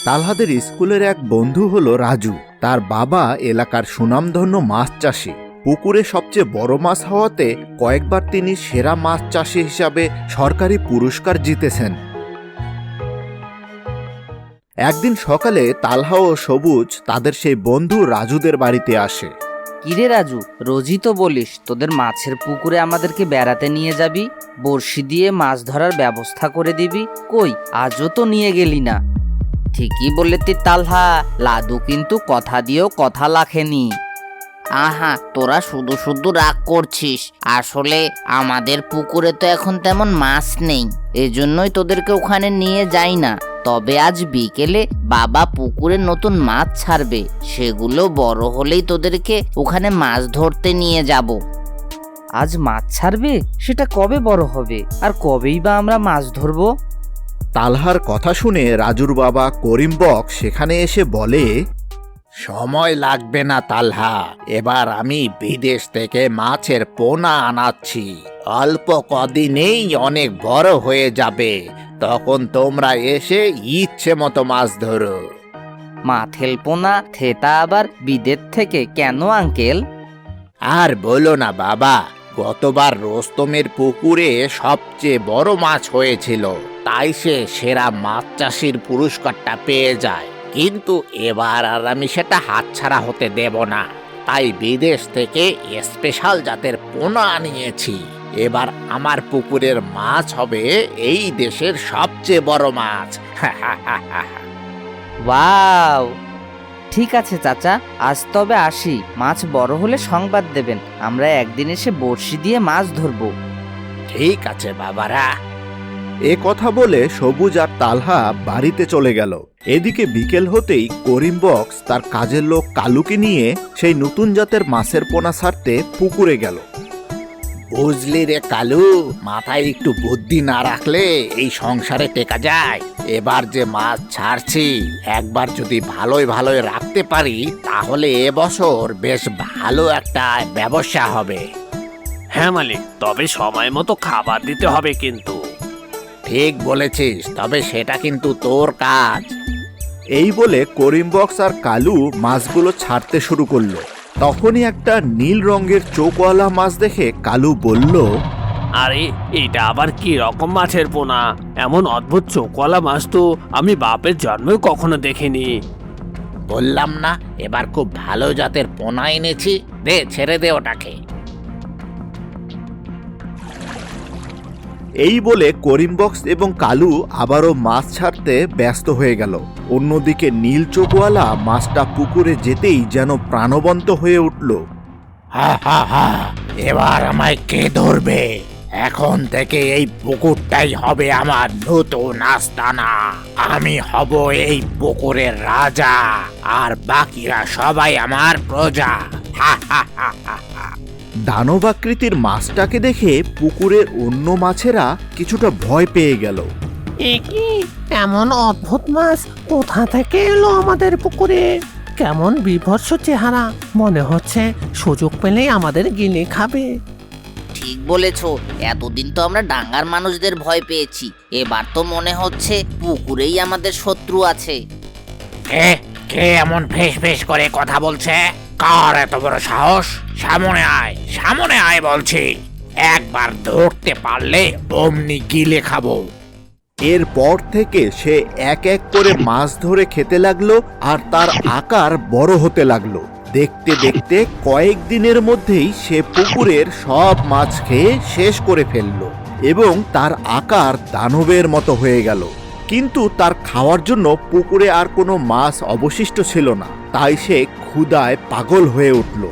তালহাদের স্কুলের এক বন্ধু হলো রাজু। তার বাবা এলাকার সুনামধন্য মাছ চাষি। পুকুরে সবচেয়ে বড় মাছ হওয়াতে কয়েকবার তিনি সেরা মাছ চাষি হিসাবে সরকারি পুরস্কার জিতেছেন। একদিন সকালে তালহা ও সবুজ তাদের সেই বন্ধু রাজুদের বাড়িতে আসে। কিরে রাজু, রোজই তো বলিস তোদের মাছের পুকুরে আমাদেরকে বেড়াতে নিয়ে যাবি, বড়শি দিয়ে মাছ ধরার ব্যবস্থা করে দিবি, কই আজও তো নিয়ে গেলি না। ঠিকই বললি তালহা, লাদু কিন্তু কথা দিয়েও কথা লাখেনি। আহা, তোরা শুধু শুধু রাগ করছিস। আসলে আমাদের পুকুরে তো এখন তেমন মাছ নেই, এজন্যই তোদেরকে ওখানে নিয়ে যাই না। তবে আজ বিকেলে বাবা পুকুরে নতুন মাছ ছাড়বে, সেগুলো বড় হলেই তোদেরকে ওখানে মাছ ধরতে নিয়ে যাব। আজ মাছ ছাড়বে? সেটা কবে বড় হবে, আর কবেই বা আমরা মাছ ধরবো? তালহার কথা শুনে রাজুর বাবা করিম বক সেখানে এসে বলে, সময় লাগবে না তালহা, এবার আমি বিদেশ থেকে মাছের পোনা আনাচ্ছি। অল্প কদিনেই অনেক বড় হয়ে যাবে, তখন তোমরা এসে ইচ্ছে মতো মাছ ধরো। মাথেল পোনা থেতা আবার বিদেশ থেকে কেন আঙ্কেল? আর বলো না বাবা, গতবার রোস্তমের পুকুরে সবচেয়ে বড় মাছ হয়েছিল, তাই সে সেরা মাছ চাষির পুরস্কারটা পেয়ে যায়। কিন্তু এবার আর আমি সেটা হাতছাড়া হতে দেব না, তাই বিদেশ থেকে স্পেশাল জাতের পোনা আনিয়েছি। এবার আমার পুকুরের মাছ হবে এই দেশের সবচেয়ে বড় মাছ। ওয়াও, ঠিক আছে চাচা, আজ তবে আসি। মাছ বড় হলে সংবাদ দেবেন, আমরা একদিন এসে বড়শি দিয়ে মাছ ধরবো। ঠিক আছে বাবারা। এ কথা বলে সবুজ আর তালহা বাড়িতে চলে গেল। এদিকে বিকেল হতেই করিম বক্স তার কাজের লোক কালুকে নিয়ে সেই নতুন জাতের মাছের পোনা ছাড়তে পুকুরে গেল। বুঝলি রে কালু, মাথায় একটু বুদ্ধি না রাখলে এই সংসারে টেকা যায়। এবার যে মাছ ছাড়ছি, একবার যদি ভালোই ভালোই রাখতে পারি, তাহলে এবছর বেশ ভালো একটা ব্যবসা হবে। হ্যাঁ মালিক, তবে সময় মতো খাবার দিতে হবে কিন্তু। ঠিক বলেছিস, তবে সেটা কিন্তু তোর কাজ। এই বলে করিম বক্স আর কালু মাছগুলো ছাড়তে শুরু করলো। তখনই একটা নীল রঙের চোখওয়ালা মাছ দেখে কালু বলল, আরে এটা আবার কি রকম মাছের পোনা? এমন অদ্ভুত চোখওয়ালা মাছ তো আমি বাপের জন্মেও কখনো দেখিনি। বললাম না, এবার খুব ভালো জাতের পোনা এনেছি, দে ছেড়ে দে ওটাকে। এই বলে করিম বক্স এবং কালু আবারও মাছ ছাড়তে ব্যস্ত হয়ে গেল। অন্যদিকে নীল চোখওয়ালা মাছটা পুকুরে যেতেই যেন প্রাণবন্ত হয়ে উঠল। হা হা হা, এবার আমায় কে ধরবে? এখন থেকে এই পুকুরটাই হবে আমার নতুন আস্তানা। আমি হব এই পুকুরের রাজা, আর বাকিরা সবাই আমার প্রজা। হা হা হা হা। দানবাকৃতির মাছটাকে দেখে পুকুরের অন্য মাছেরা কিছুটা ভয় পেয়ে গেল। কি এমন অদ্ভুত মাছ কোথা থেকে এলো আমাদের পুকুরে? কেমন বিভৎস চেহারা, মনে হচ্ছে সুযোগ পেলেই আমাদের গিলে খাবে। ঠিক বলেছো, এতদিন তো আমরা ডাঙ্গার মানুষদের ভয় পেয়েছি, এবার তো মনে হচ্ছে পুকুরেই আমাদের শত্রু আছে। কে কে এমন ফেস ফেস করে কথা বলছে? কার এত বড় সাহস? সামনে আয়, সামনে আয় বলছি। একবার ধরতে পারলে অমনি গিলে খাবো। এরপর থেকে সে এক এক করে মাছ ধরে খেতে লাগলো, আর তার আকার বড় হতে লাগলো। দেখতে দেখতে কয়েকদিনের মধ্যেই সে পুকুরের সব মাছ খেয়ে শেষ করে ফেললো এবং তার আকার দানবের মতো হয়ে গেল। কিন্তু তার খাওয়ার জন্য পুকুরে আর কোনো মাছ অবশিষ্ট ছিল না, তাই সে ক্ষুধায় পাগল হয়ে উঠল।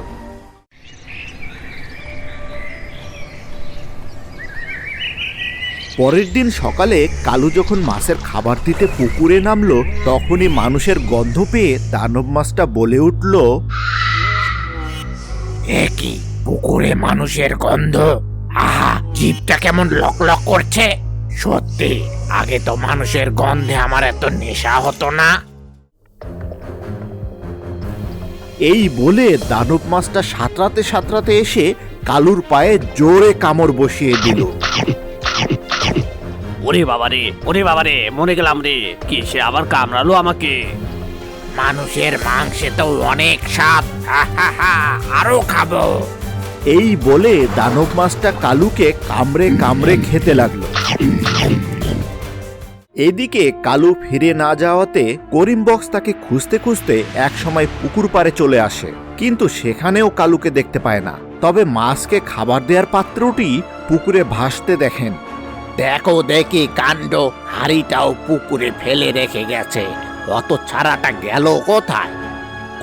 পরের দিন সকালে কালু যখন মাছের খাবার দিতে পুকুরে নামলো, তখনই মানুষের গন্ধ পেয়ে দানব মাছটা বলে উঠল, এ কি, পুকুরে মানুষের গন্ধ? আহা, জিভটা কেমন লক লক করছে। সত্যি, আগে তো মানুষের গন্ধে আমার এত নেশা হতো না। এই বলে দানব মাছটা সাঁতরাতে সাঁতরাতে এসে কালুর পায়ে জোরে কামড় বসিয়ে দিল। ওরে বাবারে মরে গেলাম রে, কিসে আবার কামড়ালো আমাকে? মানুষের মাংসে তো অনেক স্বাদ, হা হা হা, আরো খাবো। এই বলে দানব মাছটা কালুকে কামড়ে কামড়ে খেতে লাগলো। এদিকে কালু ফিরে না যাওয়াতে করিম বক্স তাকে খুঁজতে খুঁজতে একসময় পুকুর পাড়ে চলে আসে, কিন্তু সেখানেও কালুকে দেখতে পায় না। তবে মাছকে খাবার দেওয়ার পাত্রটি পুকুরে ভাসতে দেখেন। দেখো দেখি কাণ্ড, হাড়িটাও পুকুরে ফেলে রেখে গেছে। অত ছাড়াটা গেল কোথায়?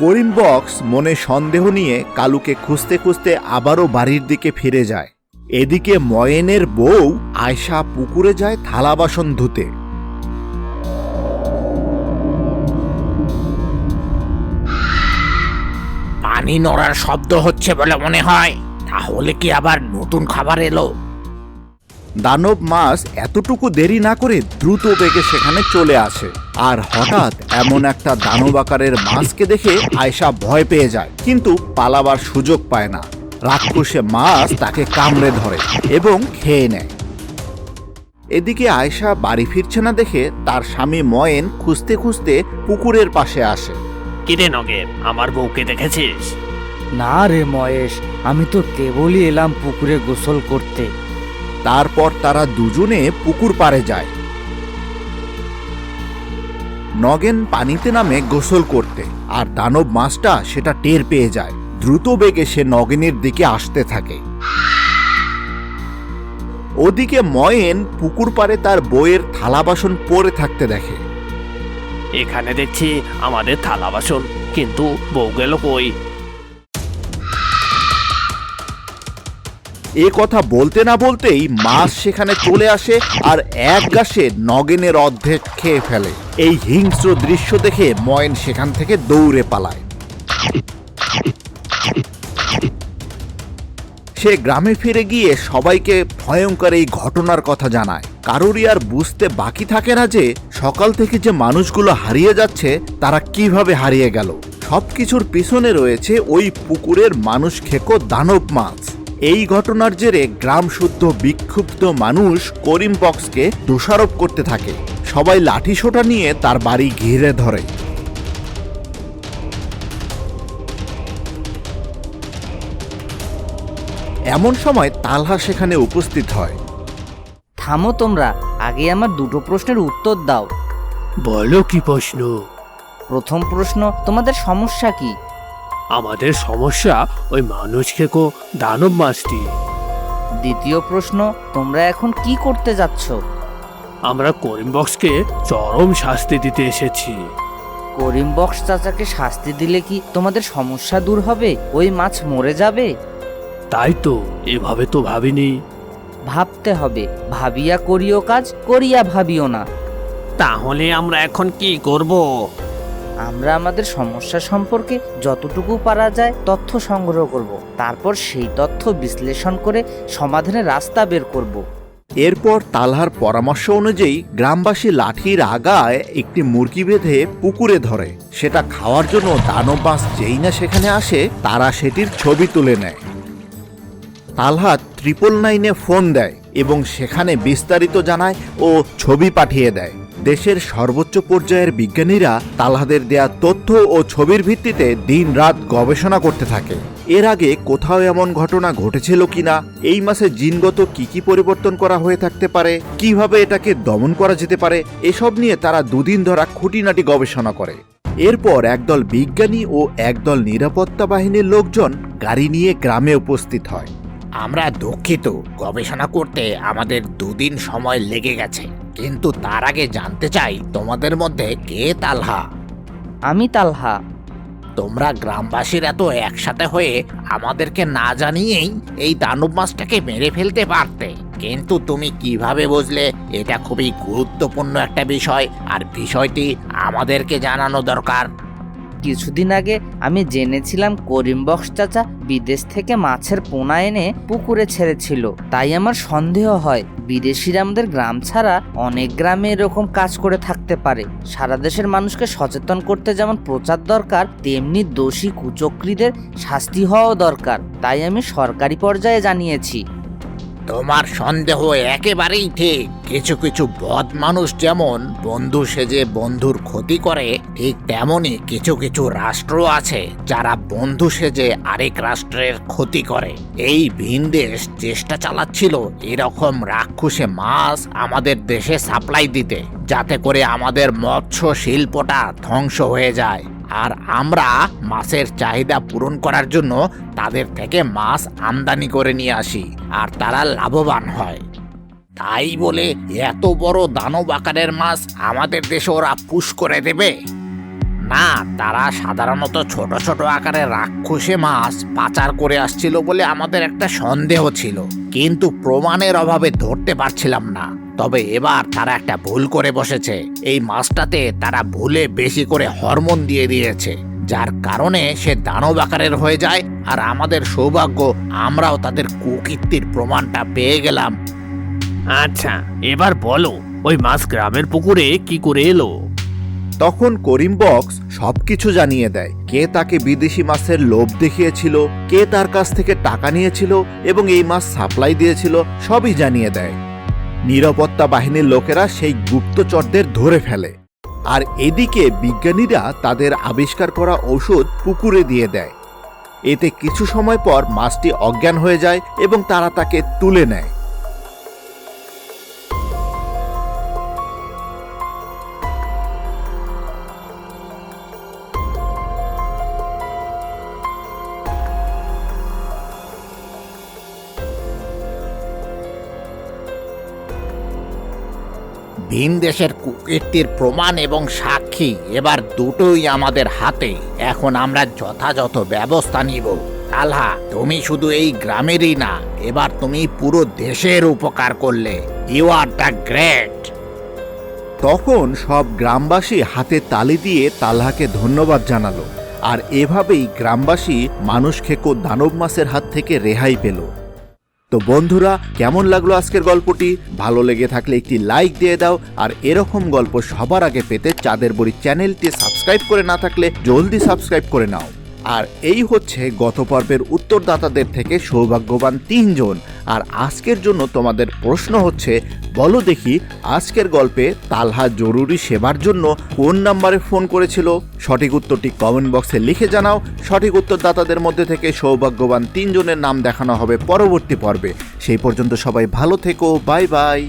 করিম বক্স মনে সন্দেহ নিয়ে কালুকে খুঁজতে খুঁজতে আবারও বাড়ির দিকে ফিরে যায়। এদিকে ময়েনের বউ আয়শা পুকুরে যায় থালা বাসন ধুতে। পানি নড়ার শব্দ হচ্ছে বলে মনে হয়, তাহলে কি আবার নতুন খাবার এলো? দানব মাছ এতটুকু দেরি না করে দ্রুত বেগে সেখানে চলে আসে। আর হঠাৎ এমন একটা দানব আকারের মাছকে দেখে আয়শা ভয় পেয়ে যায়, কিন্তু পালাবার সুযোগ পায় না। রাক্ষসে মাছ তাকে কামড়ে ধরে এবং খেয়ে নেয়। এদিকে আয়শা বাড়ি ফিরছে না দেখে তার স্বামী ময়েন খুঁজতে খুঁজতে পুকুরের পাশে আসে। কিরে নগেন, আমার বউকে দেখেছিস? না রে মহেশ, আমি তো কেবলই এলাম পুকুরে গোসল করতে। তারপর তারা দুজনে পুকুর পাড়ে যায়। নগেন পানিতে নামে গোসল করতে, আর দানব মাছটা সেটা টের পেয়ে যায়। দ্রুত বেগে সে নগেনের দিকে আসতে থাকে। ওদিকে ময়েন পুকুর পাড়ে তার বউয়ের থালা বাসন পড়ে থাকতে দেখে। এখানে দেখছি আমাদের থালা বাসন, কিন্তু বউ গেল কই? এ কথা বলতে না বলতেই মাছ সেখানে চলে আসে আর এক গাছে নগেনের অর্ধেক খেয়ে ফেলে। এই হিংস্র দৃশ্য দেখে ময়েন সেখান থেকে দৌড়ে পালায়। সে গ্রামে ফিরে গিয়ে সবাইকে ভয়ঙ্কর এই ঘটনার কথা জানায়। কারোরই আর বুঝতে বাকি থাকে না যে সকাল থেকে যে মানুষগুলো হারিয়ে যাচ্ছে তারা কিভাবে হারিয়ে গেল। সবকিছুর পিছনে রয়েছে ওই পুকুরের মানুষ খেকো দানব মাছ। এই ঘটনার জেরে গ্রাম শুদ্ধ বিক্ষুব্ধ মানুষ করিম বক্সকে দোষারোপ করতে থাকে। সবাই লাঠি সোঁটা নিয়ে তার বাড়ি ঘিরে ধরে। এমন সময় তালহা সেখানে উপস্থিত হয়। থামো তোমরা, আগে আমার দুটো প্রশ্নের উত্তর দাও। বলো কি প্রশ্ন? প্রথম প্রশ্ন, তোমাদের সমস্যা কি? আমাদের সমস্যা ওই মানুষ খেকো দানব মাছটি। দ্বিতীয় প্রশ্ন, তোমরা এখন কি করতে যাচ্ছ? আমরা করিম বক্সকে চরম শাস্তি দিতে এসেছি। করিম বক্স চাচাকে শাস্তি দিলে কি তোমাদের সমস্যা দূর হবে? ওই মাছ মরে যাবে? তাই তো, এভাবে তো ভাবিনি। ভাবতে হবে, ভাবিয়া করিও কাজ, করিয়া ভাবিও না। তাহলে আমরা এখন কি করব? আমরা আমাদের সমস্যা সম্পর্কে যতটুকু পারা যায় তথ্য সংগ্রহ করব, তারপর সেই তথ্য বিশ্লেষণ করে সমাধানের রাস্তা বের করব। এরপর তালহার পরামর্শ অনুযায়ী গ্রামবাসী লাঠির আগায় একটি মুরগি বেঁধে পুকুরে ধরে। সেটা খাওয়ার জন্য দানব মাছ যেই না সেখানে আসে তারা সেটির ছবি তুলে নেয়। তালহা 999-এ ফোন দেয় এবং সেখানে বিস্তারিত জানায় ও ছবি পাঠিয়ে দেয়। দেশের সর্বোচ্চ পর্যায়ের বিজ্ঞানীরা তালহাদের দেয়া তথ্য ও ছবির ভিত্তিতে দিন-রাত গবেষণা করতে থাকে। এর আগে কোথাও এমন ঘটনা ঘটেছিল কিনা, এই মাসে জিনগত কি পরিবর্তন করা হয়ে থাকতে পারে, কিভাবে এটাকে দমন করা যেতে পারে, এসব নিয়ে তারা দুদিন ধরে খুঁটিনাটি গবেষণা করে। এরপর একদল বিজ্ঞানী ও একদল নিরাপত্তা বাহিনীর লোকজন গাড়ি নিয়ে গ্রামে উপস্থিত হয়। আমরা দুঃখিত, গবেষণা করতে আমাদের 2 দিন সময় লেগে গেছে, কিন্তু তার আগে জানতে চাই তোমাদের মধ্যে কে তালহা? আমি তালহা। তোমরা গ্রামবাসীর এত একসাথে হয়ে আমাদেরকে না জানিয়েই এই দানব মাছটাকে মেরে ফেলতে পারতে, কিন্তু তুমি কিভাবে বুঝলে? এটা খুবই গুরুত্বপূর্ণ একটা বিষয়, আর বিষয়টি আমাদেরকে জানানো দরকার। কিছুদিন আগে আমি জেনেছিলাম করিম বক্স চাচা বিদেশ থেকে মাছের পোনা এনে পুকুরে ছেড়েছিল। তাই আমার সন্দেহ হয় বিদেশিরা আমাদের গ্রাম ছাড়া অনেক গ্রামে এরকম কাজ করে থাকতে পারে। সারা দেশের মানুষকে সচেতন করতে যেমন প্রচার দরকার, তেমনি দোষী কুচক্রীদের শাস্তি হওয়াও দরকার। তাই আমি সরকারি পর্যায়ে জানিয়েছি। তোমার সন্দেহ একেবারেই ঠিক। কিছু কিছু বদ মানুষ যেমন বন্ধু সেজে বন্ধুর ক্ষতি করে, ঠিক তেমনি কিছু কিছু রাষ্ট্র আছে যারা বন্ধু সেজে আরেক রাষ্ট্রের ক্ষতি করে। এই ভিনদেশ চেষ্টা চালাচ্ছিল এরকম রাক্ষসে মাছ আমাদের দেশে সাপ্লাই দিতে, যাতে করে আমাদের মৎস্য শিল্পটা ধ্বংস হয়ে যায়। আর আমরা মাছের চাহিদা পূরণ করার জন্য তাদের থেকে মাছ আমদানি করে নিয়ে আসি, আর তারা লাভবান হয়। তাই বলে এত বড় দানব আকারের মাছ আমাদের দেশে ওরা পুশ করে দেবে না। তারা সাধারণত ছোট ছোট আকারের রাক্ষসে মাছ পাচার করে আসছিল বলে আমাদের একটা সন্দেহ ছিল, কিন্তু প্রমাণের অভাবে ধরতে পারছিলাম না। তবে এবার তারা একটা ভুল করে বসেছে। এই মাছটাতে তারা ভুলে বেশি করে হরমোন দিয়ে দিয়েছে, যার কারণে সে দানব আকারের হয়ে যায়। আর আমাদের সৌভাগ্য, আমরাও তাদের কুকীর্তির প্রমাণটা পেয়ে গেলাম। আচ্ছা, এবার বলো ওই মাছ গ্রামের পুকুরে কি করে এলো? তখন করিম বক্স সবকিছু জানিয়ে দেয়। কে তাকে বিদেশি মাছের লোভ দেখিয়েছিল, কে তার কাছ থেকে টাকা নিয়েছিল এবং এই মাছ সাপ্লাই দিয়েছিল, সবই জানিয়ে দেয়। নিরাপত্তা বাহিনীর লোকেরা সেই গুপ্তচরদের ধরে ফেলে। আর এদিকে বিজ্ঞানীরা তাদের আবিষ্কার করা ঔষধ পুকুরে দিয়ে দেয়। এতে কিছু সময় পর মাছটি অজ্ঞান হয়ে যায় এবং তারা তাকে তুলে নেয়। ভিন দেশের কুকীর্তির প্রমাণ এবং সাক্ষী এবার দুটোই আমাদের হাতে। এখন আমরা যথাযথ ব্যবস্থা নিব। তালহা, তুমি শুধু এই গ্রামেরই না, এবার তুমি পুরো দেশের উপকার করলে। You are the great. তখন সব গ্রামবাসী হাতে তালি দিয়ে তালহাকে ধন্যবাদ জানালো। আর এভাবেই গ্রামবাসী মানুষ খেকো দানব মাছের হাত থেকে রেহাই পেল। তো বন্ধুরা, কেমন লাগলো আজকের গল্পটি? ভালো লেগে থাকলে একটি লাইক দিয়ে দাও। আর এরকম গল্প সবার আগে পেতে চাঁদের বড়ি চ্যানেলটি সাবস্ক্রাইব করে না থাকলে জলদি সাবস্ক্রাইব করে নাও। আর এই হচ্ছে গত পর্বের উত্তরদাতাদের থেকে সৌভাগ্যবান 3 জন। আর আজকের জন্য তোমাদের প্রশ্ন হচ্ছে, বলো দেখি আজকের গল্পে তালহা জরুরি সেবার জন্য কোন নাম্বারে ফোন করেছিল? সঠিক উত্তরটি কমেন্ট বক্সে লিখে জানাও। সঠিক উত্তরদাতাদের মধ্যে থেকে সৌভাগ্যবান 3 জনের নাম দেখানো হবে পরবর্তী পর্বে। সেই পর্যন্ত সবাই ভালো থেকো। Bye bye.